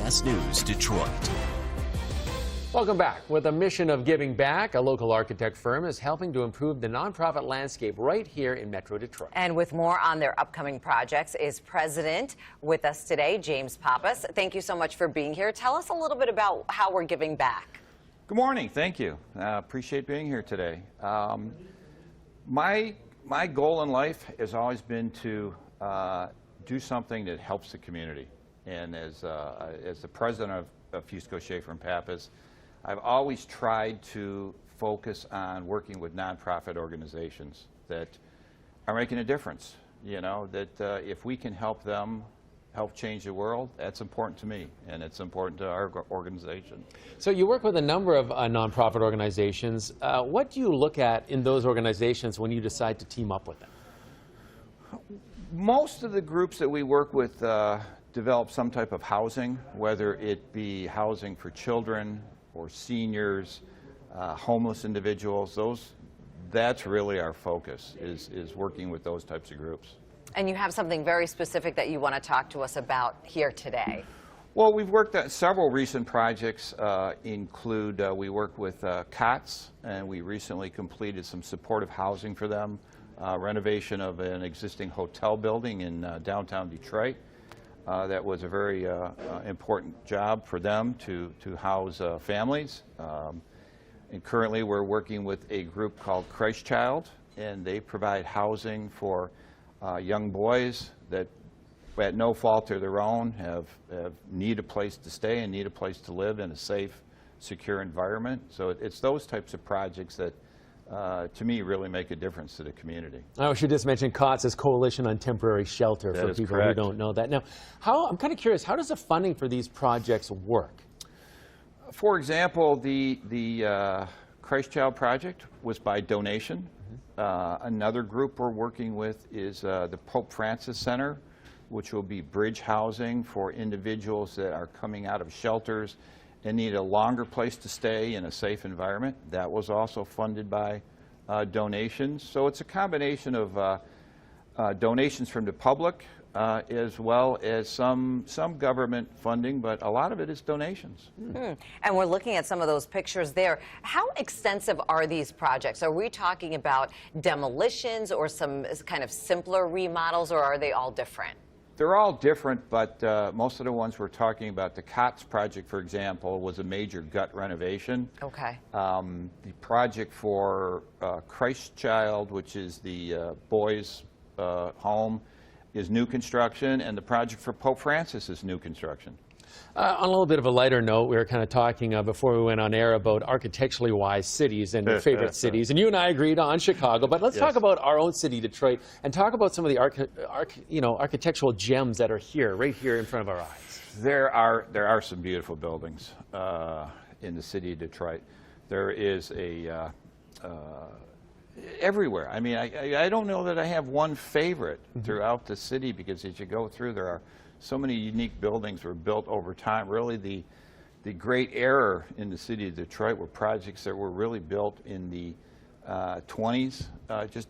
CBS News, Detroit. Welcome back. With a mission of giving back, a local architect firm is helping to improve the nonprofit landscape right here in Metro Detroit. And with more on their upcoming projects is President with us today, James Pappas. Thank you so much for being here. Tell us a little bit about how we're giving back. Good morning. Thank you. Appreciate being here today. My goal in life has always been to do something that helps the community. And as the president of Fusco, Shaffer Pappas, I've always tried to focus on working with nonprofit organizations that are making a difference. You know, that if we can help them help change the world, that's important to me, and it's important to our organization. So you work with a number of nonprofit organizations. What do you look at in those organizations when you decide to team up with them? Most of the groups that we work with develop some type of housing, whether it be housing for children or seniors, homeless individuals. That's really our focus, is working with those types of groups. And you have something very specific that you want to talk to us about here today. Well, we've worked on several recent projects. We work with COTS, and we recently completed some supportive housing for them, renovation of an existing hotel building in downtown Detroit. That was a very important job for them to house families. And currently we're working with a group called Christ Child, and they provide housing for young boys that at no fault of their own need a place to stay and need a place to live in a safe, secure environment. So it's those types of projects that to me really make a difference to the community. I should just mention COTS is Coalition on Temporary Shelter, for people who don't know that. Now, I'm kind of curious, how does the funding for these projects work? For example, the Christ Child project was by donation. Another group we're working with is the Pope Francis Center, which will be bridge housing for individuals that are coming out of shelters and need a longer place to stay in a safe environment. That was also funded by donations. So it's a combination of donations from the public as well as some government funding, but a lot of it is donations. And we're looking at some of those pictures there. How extensive are these projects? Are we talking about demolitions or some kind of simpler remodels, or are they all different? They're all different, but most of the ones we're talking about, the COTS project, for example, was a major gut renovation. Okay. The project for Christ Child, which is the boys' home, is new construction, and the project for Pope Francis is new construction. On a little bit of a lighter note, we were kind of talking before we went on air about architecturally wise cities and your favorite cities, and you and I agreed on Chicago, but let's talk about our own city, Detroit, and talk about some of the architectural gems that are here, right here in front of our eyes. There are some beautiful buildings in the city of Detroit. There is everywhere. I mean, I don't know that I have one favorite throughout the city, because as you go through, there are so many unique buildings were built over time. Really, the great error in the city of Detroit were projects that were really built in the 20s, just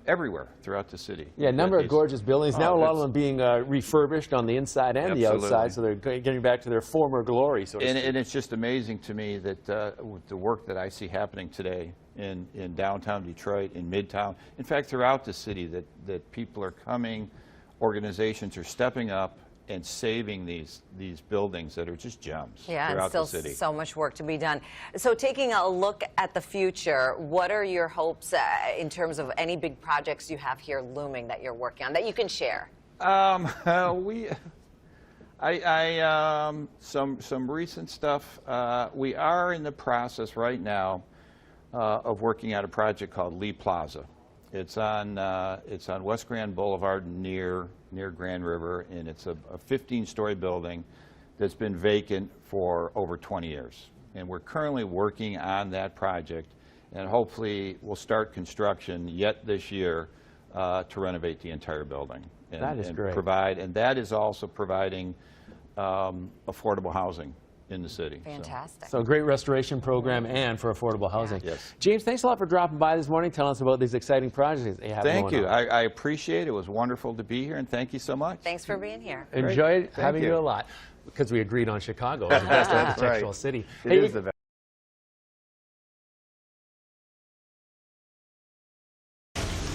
everywhere throughout the city. Yeah, a number of gorgeous buildings. Now a lot of them being refurbished on the inside and the outside, so they're getting back to their former glory, so to speak. And it's just amazing to me that with the work that I see happening today in downtown Detroit, in Midtown, in fact throughout the city, that people are coming, organizations are stepping up and saving these buildings that are just gems throughout the city. Yeah, and still so much work to be done. So taking a look at the future, what are your hopes in terms of any big projects you have here looming that you're working on that you can share? Some recent stuff. We are in the process right now of working on a project called Lee Plaza. It's on West Grand Boulevard near Grand River, and it's a 15-story building that's been vacant for over 20 years. And we're currently working on that project, and hopefully we'll start construction yet this year to renovate the entire building. And, that is great. And that is also providing affordable housing in the city. Fantastic. So great restoration program and for affordable housing. Yes. James, thanks a lot for dropping by this morning, telling us about these exciting projects that you have Thank going you. on. I appreciate it. It was wonderful to be here, and thank you so much. Thanks for being here. Enjoyed Thank having you a lot. because we agreed on Chicago as the best architectural Right. city. It is the best.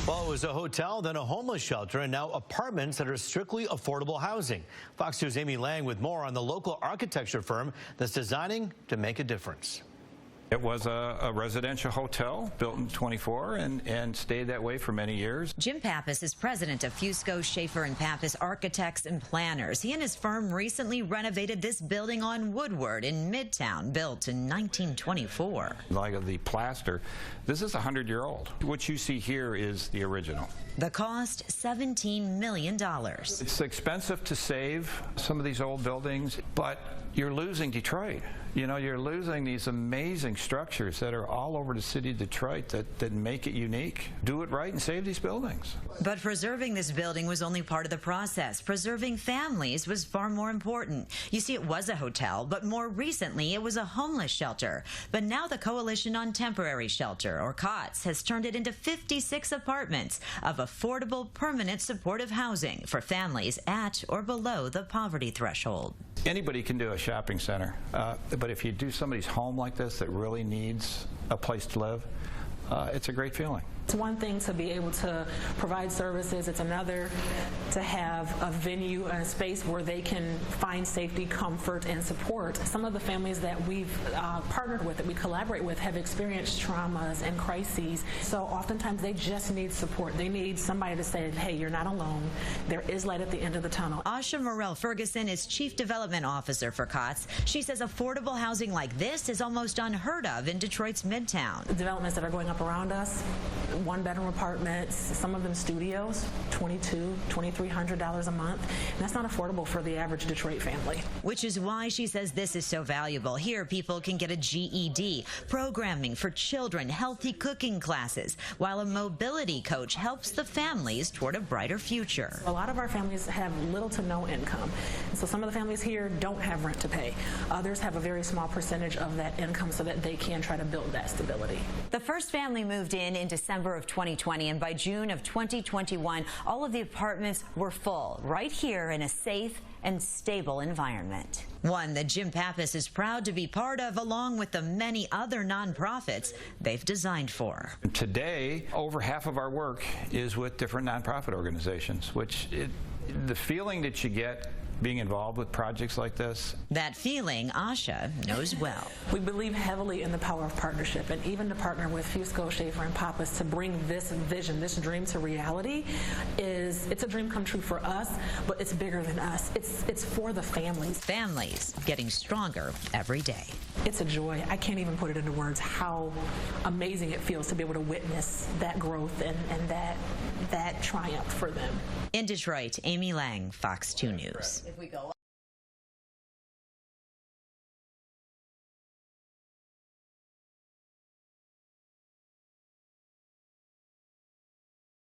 Well, it was a hotel, then a homeless shelter, and now apartments that are strictly affordable housing. Fox News' Amy Lang with more on the local architecture firm that's designing to make a difference. It was a residential hotel built in '24 and stayed that way for many years. Jim Pappas is president of Fusco, Shaffer Pappas Architects and Planners. He and his firm recently renovated this building on Woodward in Midtown, built in 1924. Like the plaster, this is 100-year-old. What you see here is the original. The cost, $17 million. It's expensive to save some of these old buildings, but you're losing Detroit. You know, you're losing these amazing structures that are all over the city of Detroit that make it unique. Do it right and save these buildings. But preserving this building was only part of the process. Preserving families was far more important. You see, it was a hotel, but more recently it was a homeless shelter. But now the Coalition on Temporary Shelter, or COTS, has turned it into 56 apartments of affordable, permanent supportive housing for families at or below the poverty threshold. Anybody can do a shopping center, but if you do somebody's home like this that really needs a place to live, it's a great feeling. It's one thing to be able to provide services. It's another to have a venue and a space where they can find safety, comfort, and support. Some of the families that we've partnered with, that we collaborate with, have experienced traumas and crises. So oftentimes they just need support. They need somebody to say, hey, you're not alone. There is light at the end of the tunnel. Asha Morell-Ferguson is Chief Development Officer for COTS. She says affordable housing like this is almost unheard of in Detroit's Midtown. The developments that are going up around us, one-bedroom apartments, some of them studios, $2,200, $2,300 a month. And that's not affordable for the average Detroit family. Which is why she says this is so valuable. Here, people can get a GED, programming for children, healthy cooking classes, while a mobility coach helps the families toward a brighter future. A lot of our families have little to no income. And so some of the families here don't have rent to pay. Others have a very small percentage of that income so that they can try to build that stability. The first family moved in December of 2020, and by June of 2021, all of the apartments were full, right here in a safe and stable environment. One that Jim Pappas is proud to be part of, along with the many other nonprofits they've designed for. Today, over half of our work is with different nonprofit organizations, which the feeling that you get being involved with projects like this. That feeling Asha knows well. We believe heavily in the power of partnership, and even to partner with Fusco, Shaffer, and Pappas to bring this vision, this dream to reality, it's a dream come true for us, but it's bigger than us. It's for the families. Families getting stronger every day. It's a joy. I can't even put it into words how amazing it feels to be able to witness that growth and that triumph for them. In Detroit, Amy Lang, Fox 2 News. If we go